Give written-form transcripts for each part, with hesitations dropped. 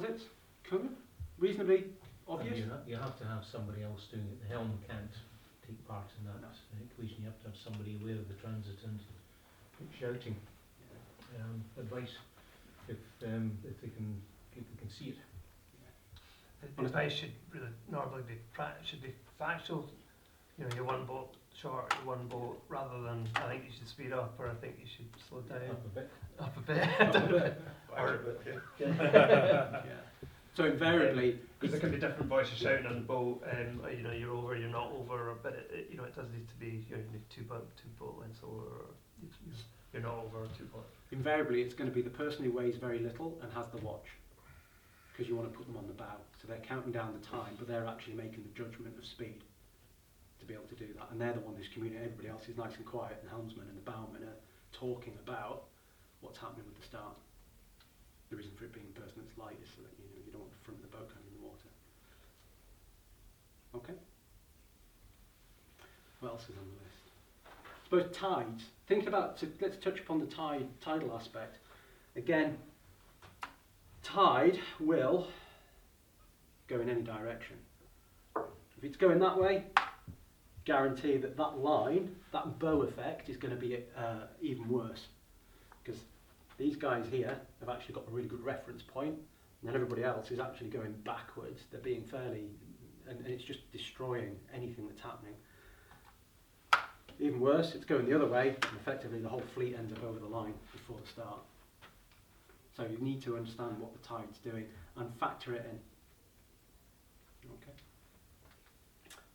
It's coming reasonably obvious. You have to have somebody else doing it. The helm can't take part in that equation. You have to have somebody aware of the transit and shouting advice if they can see it. The advice should really normally be should be factual. You know, you're one boat short, you're one boat, rather than I think you should speed up or I think you should slow down. Up a bit. Up a bit. Or, Yeah. So invariably, because there can be different voices shouting on the boat. You know, you're over, you're not over, but you know, it does need to be. You need two boat lengths over, or you're not over 2 boat. invariably it's going to be the person who weighs very little and has the watch, because you want to put them on the bow. So they're counting down the time, but they're actually making the judgment of speed to be able to do that. And they're the one who's communicating. Everybody else is nice and quiet, and the helmsman and the bowman are talking about what's happening with the start. The reason for it being the person that's light is so that you don't want the front of the boat going in the water. Okay. What else is on the list? I suppose tides. Thinking about, so let's touch upon the tidal aspect. Again, tide will go in any direction. If it's going that way, guarantee that that line, that bow effect, is going to be even worse, because these guys here have actually got a really good reference point, and then everybody else is actually going backwards. They're being fairly, and it's just destroying anything that's happening. Even worse, it's going the other way, and effectively the whole fleet ends up over the line before the start. So you need to understand what the tide's doing and factor it in. Okay.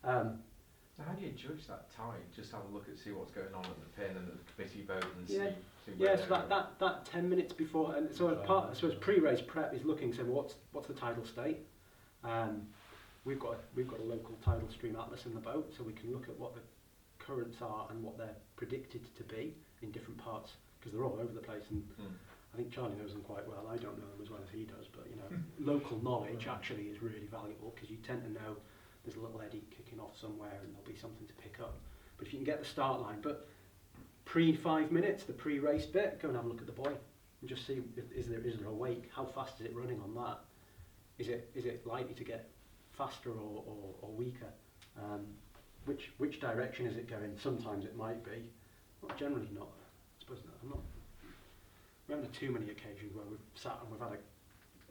so how do you judge that tide? Just have a look and see what's going on at the pin and at the committee boat and Yeah. see where Yeah, so that 10 minutes before, and so as pre-race prep is looking, saying what's the tidal state. We've got a local tidal stream atlas in the boat, so we can look at what the currents are and what they're predicted to be in different parts, because they're all over the place. And I think Charlie knows them quite well. I don't know them as well as he does, but local knowledge actually is really valuable, because you tend to know there's a little eddy kicking off somewhere and there'll be something to pick up. But if you can get the start line, but pre-5 minutes, the pre-race bit, go and have a look at the buoy and just see is there a wake? How fast is it running on that? Is it likely to get faster or weaker? Which direction is it going? Sometimes it might be, well, generally not. I suppose not. We haven't had too many occasions where we've sat and we've had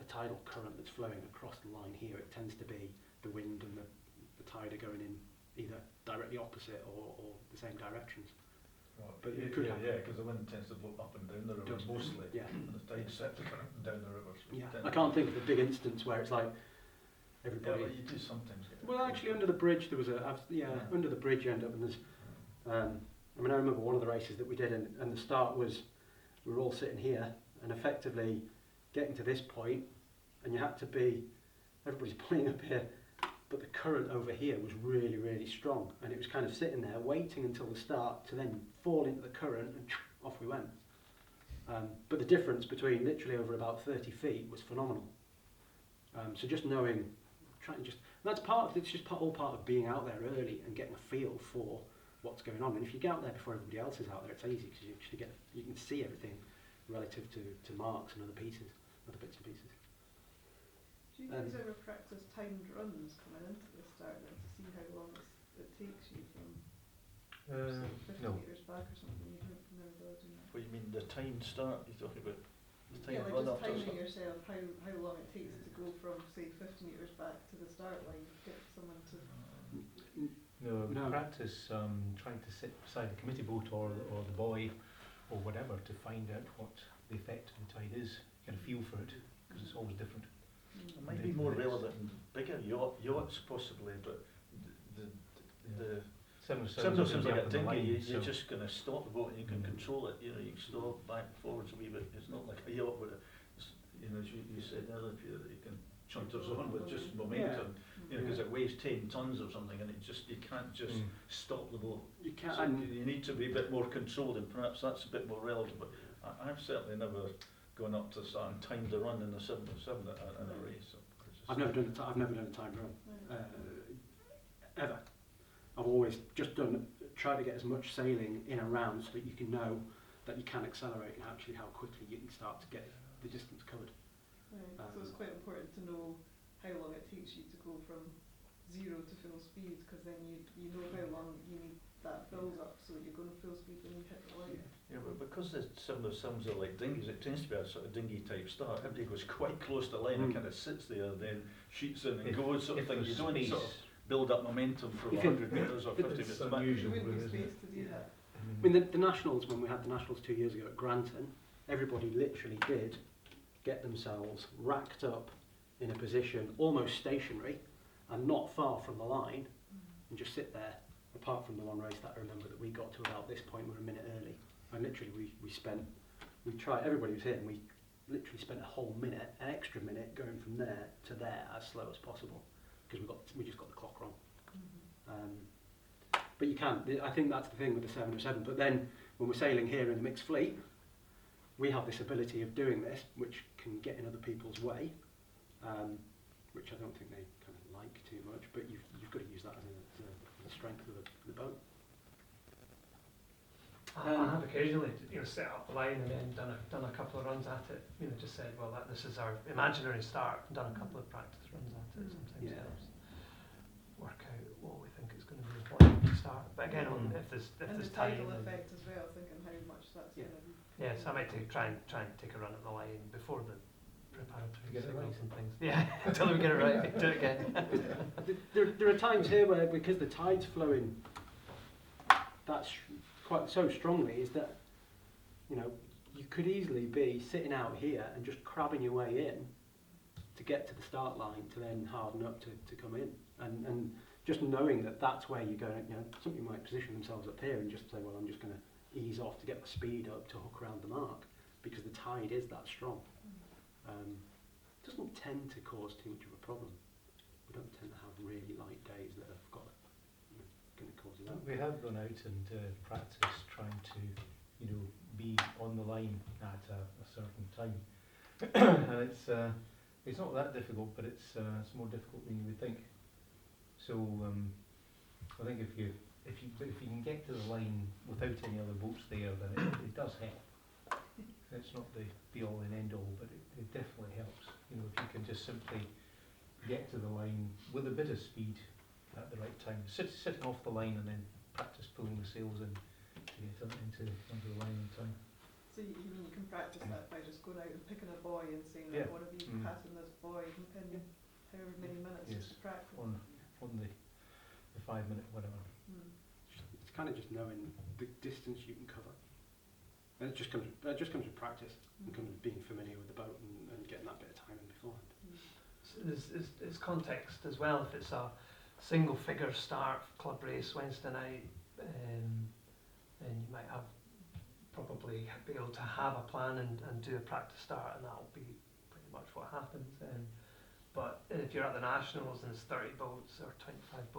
a tidal current that's flowing across the line here. It tends to be the wind and the tide are going in either directly opposite or the same directions. Right. But it could happen. Yeah, because the wind tends to blow up and down the river mostly, Yeah. and the tide sets the current down the river. So Yeah. I can't think of a big instance where it's like Yeah, everybody. but you do sometimes get. Well, actually, under the bridge there was under the bridge you end up and there's. I mean, I remember one of the races that we did, and the start was we were all sitting here and effectively getting to this point, and you had to be everybody's pulling up here, but the current over here was really, really strong, and it was kind of sitting there waiting until the start to then fall into the current, and off we went. But the difference between literally over about 30 feet was phenomenal. So just knowing, that's all part of being out there early and getting a feel for what's going on. And if you get out there before everybody else is out there, it's easy because you can see everything relative to marks and other bits and pieces. Do you guys ever practice timed runs coming into the start then to see how long it takes you from say 50 no. metres back or something? You don't never bother doing that. What you mean, the time start you're talking about? The time Yeah, like run just up to timing yourself how long it takes to go from say 50 metres back to the start line. Get someone to No. Practice trying to sit beside the committee boat or the buoy or whatever to find out what the effect of the tide is. Get a feel for it, because it's always different. It might be more relevant in bigger yachts possibly, but the 707's like a dinghy, you're just going to stop the boat and you can control it, you can stop back and forwards a wee bit. It's not like a yacht where, as you said earlier, that you can chunters on with just momentum, because it weighs 10 tons or something, and you can't just stop the boat. You can't. So you need to be a bit more controlled, and perhaps that's a bit more relevant, but I've certainly never gone up to start and timed a run in the 707 in a race. So I've never done a timed run, ever. I've always just try to get as much sailing in and around so that you can know that you can accelerate and actually how quickly you can start to get the distance covered. Right. So it's quite important to know how long it takes you to go from 0 to full speed, because then you know how long you need that build up, so that you're going full speed when you hit the line. Yeah, but because some of the sims are like dinghies, it tends to be a sort of dinghy type start. Everybody goes quite close to the line and kind of sits there, then shoots in and goes, sort of thing. You don't sort of build up momentum from 100 metres or 50 metres. It's But unusual, There wouldn't be isn't it? space to do that. I mean, the Nationals, when we had the Nationals 2 years ago at Granton, everybody literally did get themselves racked up in a position almost stationary and not far from the line, and just sit there, apart from the one race that I remember that we got to about this point, we were a minute early. And literally we tried, everybody was here, and we literally spent a whole minute, an extra minute, going from there to there as slow as possible, because we just got the clock wrong. But you can, I think that's the thing with the 707, but then when we're sailing here in the mixed fleet, we have this ability of doing this, which can get in other people's way, which I don't think they kind of like too much, but you've got to use that as the strength of the boat. I have occasionally, set up a line and then done a couple of runs at it. Just said, well, this is our imaginary start, and done a couple of practice runs at it. Sometimes Yeah. helps work out what we think is going to be important to start. But again, if there's And the time, tidal effect as well, thinking how much that's Yeah. going to be. yes, I might try and take a run at the line before the preparatory Get it signals right. and things. Yeah, until we get it right, do it again. There are times here where, because the tide's flowing that's quite so strongly, is that, you could easily be sitting out here and just crabbing your way in to get to the start line to then harden up to come in. And just knowing that that's where you're going, somebody might position themselves up here and just say, well, I'm just going to ease off to get the speed up to hook around the mark, because the tide is that strong. Doesn't tend to cause too much of a problem. We don't tend to have really light days that have got going to cause it. We have gone out and practiced trying to, be on the line at a certain time, and it's not that difficult, but it's more difficult than you would think. So I think if you can get to the line without any other boats there, then it does help. It's not the be all and end all, but it definitely helps. If you can just simply get to the line with a bit of speed at the right time, sitting off the line and then practice pulling the sails in to get into the line in time. So you mean you can practice that by just going out and picking a buoy and saying, Yeah. I want to be passing this buoy in however many minutes, Yes. just to practice. On the 5 minute whatever. It's kind of just knowing the distance you can cover. And it just comes with practice, and comes with being familiar with the boat and getting that bit of time in beforehand. So there's context as well. If it's a single figure start club race Wednesday night, then you might probably be able to have a plan and do a practice start, and that'll be pretty much what happens. But if you're at the Nationals and it's 30 boats or 25 boats,